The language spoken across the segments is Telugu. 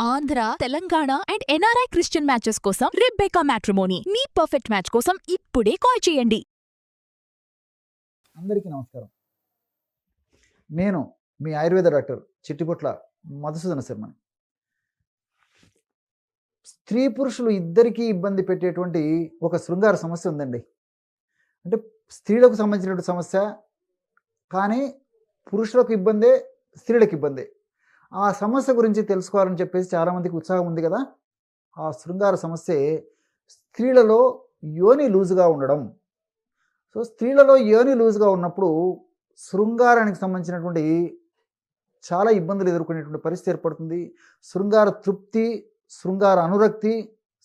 Andhra, Telangana and NRI Christian matches కోసం రెబెకా మ్యాట్రిమోనీ మీ పర్ఫెక్ట్ మ్యాచ్ కోసం ఇప్పుడే కాల్ చేయండి. అందరికీ నమస్కారం. నేను మీ ఆయుర్వేద డాక్టర్ చిట్టిపొట్ల మధుసూదన శర్మని. స్త్రీ పురుషులు ఇద్దరికీ ఇబ్బంది పెట్టేటువంటి ఒక శృంగార సమస్య ఉందండి. అంటే స్త్రీలకు సంబంధించినటువంటి సమస్య, కానీ పురుషులకు ఇబ్బందే, స్త్రీలకు ఇబ్బందే. ఆ సమస్య గురించి తెలుసుకోవాలని చెప్పేసి చాలామందికి ఉత్సాహం ఉంది కదా. ఆ శృంగార సమస్యే స్త్రీలలో యోని లూజుగా ఉండడం. సో స్త్రీలలో యోని లూజుగా ఉన్నప్పుడు శృంగారానికి సంబంధించినటువంటి చాలా ఇబ్బందులు ఎదుర్కొనేటువంటి పరిస్థితి ఏర్పడుతుంది. శృంగార తృప్తి, శృంగార అనురక్తి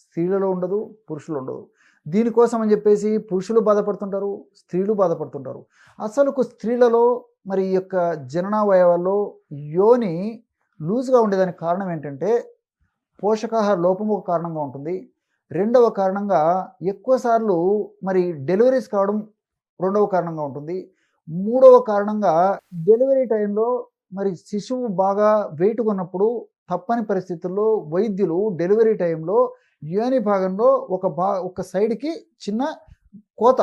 స్త్రీలలో ఉండదు, పురుషులు ఉండదు. దీనికోసం అని చెప్పేసి పురుషులు బాధపడుతుంటారు, స్త్రీలు బాధపడుతుంటారు. అసలుకు స్త్రీలలో మరి ఈ యొక్క జననావయవాల్లో యోని లూజ్గా ఉండేదానికి కారణం ఏంటంటే పోషకాహార లోపం ఒక కారణంగా ఉంటుంది. రెండవ కారణంగా ఎక్కువసార్లు మరి డెలివరీస్ కావడం రెండవ కారణంగా ఉంటుంది. మూడవ కారణంగా డెలివరీ టైంలో మరి శిశువు బాగా వెయిట్ ఉన్నప్పుడు తప్పని పరిస్థితుల్లో వైద్యులు డెలివరీ టైంలో యోని భాగంలో ఒక సైడ్కి చిన్న కోత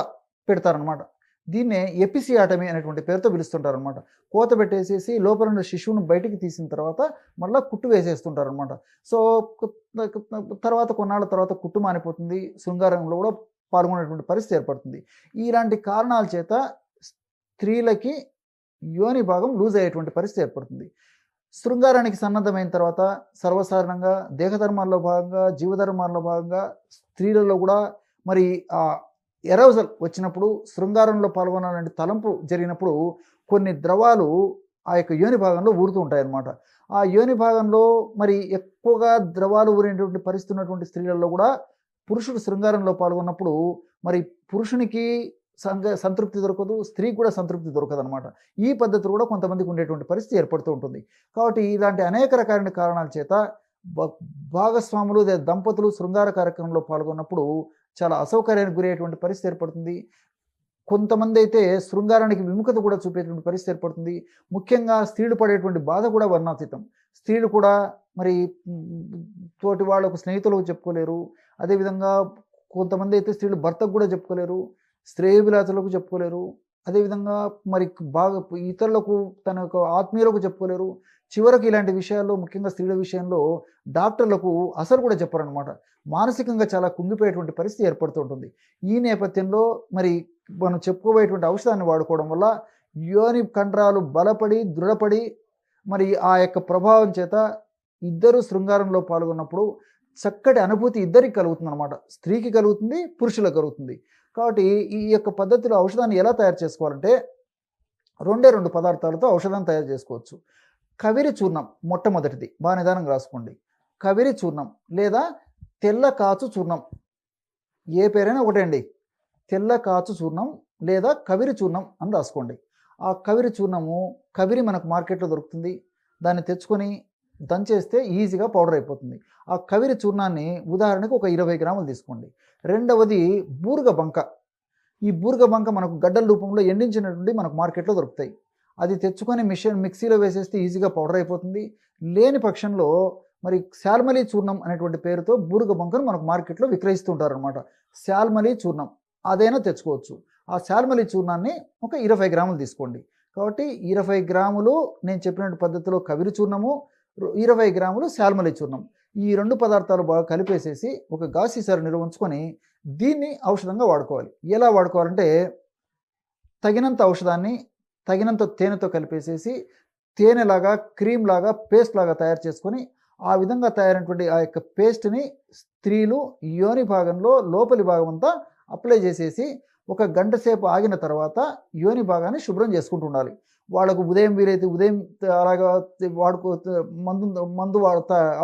పెడతారనమాట. దీన్నే ఎపిసియాటమీ అనేటువంటి పేరుతో పిలుస్తుంటారనమాట. కోత పెట్టేసేసి లోపల ఉన్న శిశువును బయటికి తీసిన తర్వాత మళ్ళీ కుట్టు వేసేస్తుంటారనమాట. సో తర్వాత కొన్నాళ్ళ తర్వాత కుట్టు మానిపోతుంది, శృంగారంలో కూడా పాల్గొనేటువంటి పరిస్థితి ఏర్పడుతుంది. ఇలాంటి కారణాల చేత స్త్రీలకి యోని భాగం లూజ్ అయ్యేటువంటి పరిస్థితి ఏర్పడుతుంది. శృంగారానికి సన్నద్ధమైన తర్వాత సర్వసాధారణంగా దేహధర్మాల్లో భాగంగా, జీవధర్మాల్లో భాగంగా స్త్రీలలో కూడా మరి ఆ ఎరోజల్ వచ్చినప్పుడు, శృంగారంలో పాల్గొనాలంటే తలంపు జరిగినప్పుడు కొన్ని ద్రవాలు ఆ యొక్క యోని భాగంలో ఊరుతూ ఉంటాయన్నమాట. ఆ యోని భాగంలో మరి ఎక్కువగా ద్రవాలు ఊరేటువంటి పరిస్థితి ఉన్నటువంటి స్త్రీలలో కూడా పురుషుడు శృంగారంలో పాల్గొన్నప్పుడు మరి పురుషునికి సంతృప్తి దొరకదు, స్త్రీకి కూడా సంతృప్తి దొరకదు అనమాట. ఈ పద్ధతులు కూడా కొంతమందికి ఉండేటువంటి పరిస్థితి ఏర్పడుతూ ఉంటుంది. కాబట్టి ఇలాంటి అనేక రకాలైన కారణాల చేత భాగస్వాములు దంపతులు శృంగార కార్యక్రమంలో పాల్గొన్నప్పుడు చాలా అసౌకర్యానికి గురయ్యేటువంటి పరిస్థితి ఏర్పడుతుంది. కొంతమంది అయితే శృంగారానికి విముఖత కూడా చూపేటువంటి పరిస్థితి ఏర్పడుతుంది. ముఖ్యంగా స్త్రీలు పడేటువంటి బాధ కూడా వర్ణాతీతం. స్త్రీలు కూడా మరి తోటి వాళ్ళకు స్నేహితులకు చెప్పుకోలేరు. అదేవిధంగా కొంతమంది అయితే స్త్రీలు భర్తకు కూడా చెప్పుకోలేరు, శ్రేయోభిలాషులకు చెప్పుకోలేరు. అదేవిధంగా మరి బాగా ఇతరులకు తన యొక్క ఆత్మీయులకు చెప్పుకోలేరు. చివరకు ఇలాంటి విషయాల్లో ముఖ్యంగా స్త్రీల విషయంలో డాక్టర్లకు అసలు కూడా చెప్పరనమాట. మానసికంగా చాలా కుంగిపోయేటువంటి పరిస్థితి ఏర్పడుతూ ఉంటుంది. ఈ నేపథ్యంలో మరి మనం చెప్పుకోబోయేటువంటి ఔషధాన్ని వాడుకోవడం వల్ల యోని కండరాలు బలపడి దృఢపడి మరి ఆ యొక్క ప్రభావం చేత ఇద్దరు శృంగారంలో పాల్గొన్నప్పుడు చక్కటి అనుభూతి ఇద్దరికి కలుగుతుంది అనమాట. స్త్రీకి కలుగుతుంది, పురుషులకు కలుగుతుంది. కాబట్టి ఈ యొక్క పద్ధతిలో ఔషధాన్ని ఎలా తయారు చేసుకోవాలంటే రెండు పదార్థాలతో ఔషధాన్ని తయారు చేసుకోవచ్చు. కవిరి చూర్ణం మొట్టమొదటిది, బాగా నిదానంగా రాసుకోండి. కవిరి చూర్ణం లేదా తెల్ల కాచు చూర్ణం, ఏ పేరైనా ఒకటే అండి. తెల్ల కాచు చూర్ణం లేదా కవిరి చూర్ణం అని రాసుకోండి. ఆ కవిరి చూర్ణము కవిరి మనకు మార్కెట్లో దొరుకుతుంది. దాన్ని తెచ్చుకొని దంచేస్తే ఈజీగా పౌడర్ అయిపోతుంది. ఆ కవిరి చూర్ణాన్ని ఉదాహరణకు ఒక 20 గ్రాములు తీసుకోండి. రెండవది బూరుగ బంక. ఈ బూరుగ బంక మనకు గడ్డల రూపంలో ఎండించినటువంటి మనకు మార్కెట్లో దొరుకుతాయి. అది తెచ్చుకొని మిక్సీలో వేసేస్తే ఈజీగా పౌడర్ అయిపోతుంది. లేని పక్షంలో మరి శాల్మలి చూర్ణం అనేటువంటి పేరుతో బూరుగ బంకను మనకు మార్కెట్లో విక్రయిస్తూ ఉంటారనమాట. శాల్మలి చూర్ణం అదైనా తెచ్చుకోవచ్చు. ఆ శాల్మలి చూర్ణాన్ని ఒక 20 గ్రాములు తీసుకోండి. కాబట్టి 20 గ్రాములు నేను చెప్పినటువంటి పద్ధతిలో కవిరి చూర్ణము, 20 గ్రాములు శాల్మలి చూర్ణం, ఈ రెండు పదార్థాలు బాగా కలిపేసేసి ఒక గాజు సీసాలో నిల్వ ఉంచుకొని దీన్ని ఔషధంగా వాడుకోవాలి. ఎలా వాడుకోవాలంటే తగినంత ఔషధాన్ని తగినంత తేనెతో కలిపేసేసి తేనెలాగా క్రీమ్ లాగా పేస్ట్ లాగా తయారు చేసుకొని ఆ విధంగా తయారైనటువంటి ఆ యొక్క పేస్ట్ని స్త్రీలు యోని భాగంలో లోపలి భాగం అంతా అప్లై చేసేసి ఒక గంట సేపు ఆగిన తర్వాత యోని భాగాన్ని శుభ్రం చేసుకుంటూ ఉండాలి. వాళ్ళకు ఉదయం వీలైతే ఉదయం అలాగా మందు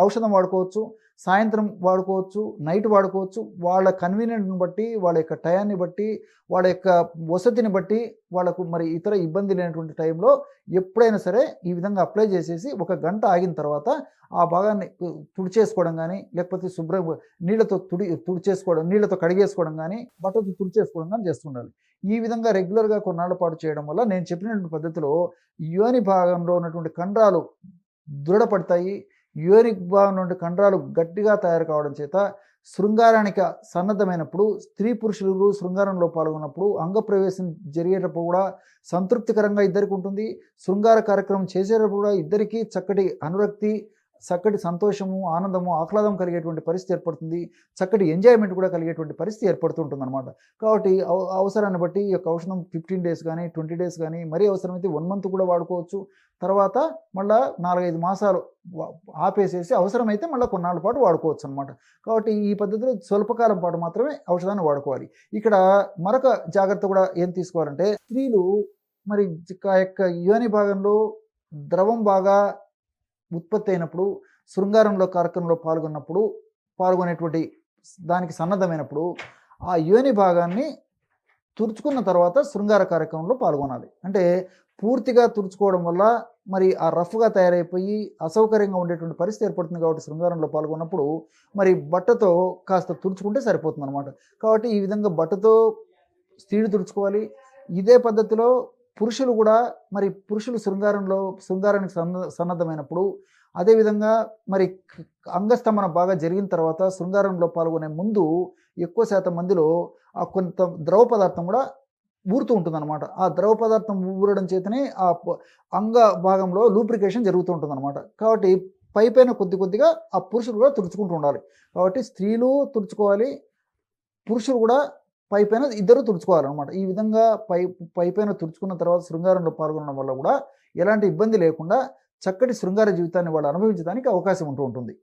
ఔషధం వాడుకోవచ్చు, సాయంత్రం వాడుకోవచ్చు, నైట్ వాడుకోవచ్చు. వాళ్ళ కన్వీనియంట్ని బట్టి, వాళ్ళ యొక్క టయాన్ని బట్టి, వాళ్ళ యొక్క వసతిని బట్టి వాళ్ళకు మరి ఇతర ఇబ్బంది లేనటువంటి టైంలో ఎప్పుడైనా సరే ఈ విధంగా అప్లై చేసేసి ఒక గంట ఆగిన తర్వాత ఆ భాగాన్ని తుడిచేసుకోవడం కానీ, లేకపోతే శుభ్రం నీళ్ళతో తుడిచేసుకోవడం, నీళ్ళతో కడిగేసుకోవడం కానీ, బట్టతో తుడిచేసుకోవడం కానీ చేస్తుండాలి. ఈ విధంగా రెగ్యులర్గా కొన్నాళ్ళ పాటు చేయడం వల్ల నేను చెప్పినటువంటి పద్ధతిలో యోని భాగంలో ఉన్నటువంటి కండరాలు దృఢపడతాయి. యోనిక్ భాగం నుండి కండరాలు గట్టిగా తయారు కావడం చేత శృంగారానికి సన్నద్ధమైనప్పుడు స్త్రీ పురుషులు శృంగారంలో పాల్గొన్నప్పుడు అంగప్రవేశం జరిగేటప్పుడు కూడా సంతృప్తికరంగా ఇద్దరికి ఉంటుంది. శృంగార కార్యక్రమం చేసేటప్పుడు కూడా ఇద్దరికీ చక్కటి అనురక్తి, చక్కటి సంతోషము, ఆనందము, ఆహ్లాదం కలిగేటువంటి పరిస్థితి ఏర్పడుతుంది. చక్కటి ఎంజాయ్మెంట్ కూడా కలిగేటువంటి పరిస్థితి ఏర్పడుతుంటుంది అనమాట. కాబట్టి అవసరాన్ని బట్టి ఈ యొక్క ఔషధం 15 డేస్ కానీ 20 డేస్ కానీ, మరీ అవసరమైతే 1 మంత్ కూడా వాడుకోవచ్చు. తర్వాత మళ్ళీ 4-5 మాసాలు ఆపేసేసి అవసరమైతే మళ్ళీ కొన్నాళ్ళ పాటు వాడుకోవచ్చు అనమాట. కాబట్టి ఈ పద్ధతిలో స్వల్పకాలం పాటు మాత్రమే ఔషధాన్ని వాడుకోవాలి. ఇక్కడ మరొక జాగ్రత్త కూడా ఏం తీసుకోవాలంటే, స్త్రీలు మరి యొక్క యోని భాగంలో ద్రవం బాగా ఉత్పత్తి అయినప్పుడు, శృంగారంలో కార్యక్రమంలో పాల్గొనేటువంటి దానికి సన్నద్ధమైనప్పుడు ఆ యోని భాగాన్ని తుడుచుకున్న తర్వాత శృంగార కార్యక్రమంలో పాల్గొనాలి. అంటే పూర్తిగా తుడుచుకోవడం వల్ల మరి ఆ రఫ్గా తయారైపోయి అసౌకర్యంగా ఉండేటువంటి పరిస్థితి ఏర్పడుతుంది. కాబట్టి శృంగారంలో పాల్గొన్నప్పుడు మరి బట్టతో కాస్త తుడుచుకుంటే సరిపోతుంది అనమాట. కాబట్టి ఈ విధంగా బట్టతో స్త్రీలు తుడుచుకోవాలి. ఇదే పద్ధతిలో పురుషులు కూడా మరి పురుషులు శృంగారానికి సన్నద్ధమైనప్పుడు, అదేవిధంగా మరి అంగస్తంభన బాగా జరిగిన తర్వాత శృంగారంలో పాల్గొనే ముందు ఎక్కువ శాతం మందిలో ఆ కొంత ద్రవ పదార్థం కూడా ఊరుతూ ఉంటుందన్నమాట. ఆ ద్రవ పదార్థం ఊరడం చేతనే ఆ అంగ భాగంలో లూబ్రికేషన్ జరుగుతూ ఉంటుందన్నమాట. కాబట్టి పైపైన కొద్దిగా ఆ పురుషులు కూడా తుడుచుకుంటూ ఉండాలి. కాబట్టి స్త్రీలు తుడుచుకోవాలి, పురుషులు కూడా పైపైన ఇద్దరు తుడుచుకోవాలన్నమాట. ఈ విధంగా పైపైన తుడుచుకున్న తర్వాత శృంగారంలో పాల్గొనడం వల్ల కూడా ఎలాంటి ఇబ్బంది లేకుండా చక్కటి శృంగార జీవితాన్ని వాళ్ళు అనుభవించడానికి అవకాశం ఉంటూ ఉంటుంది.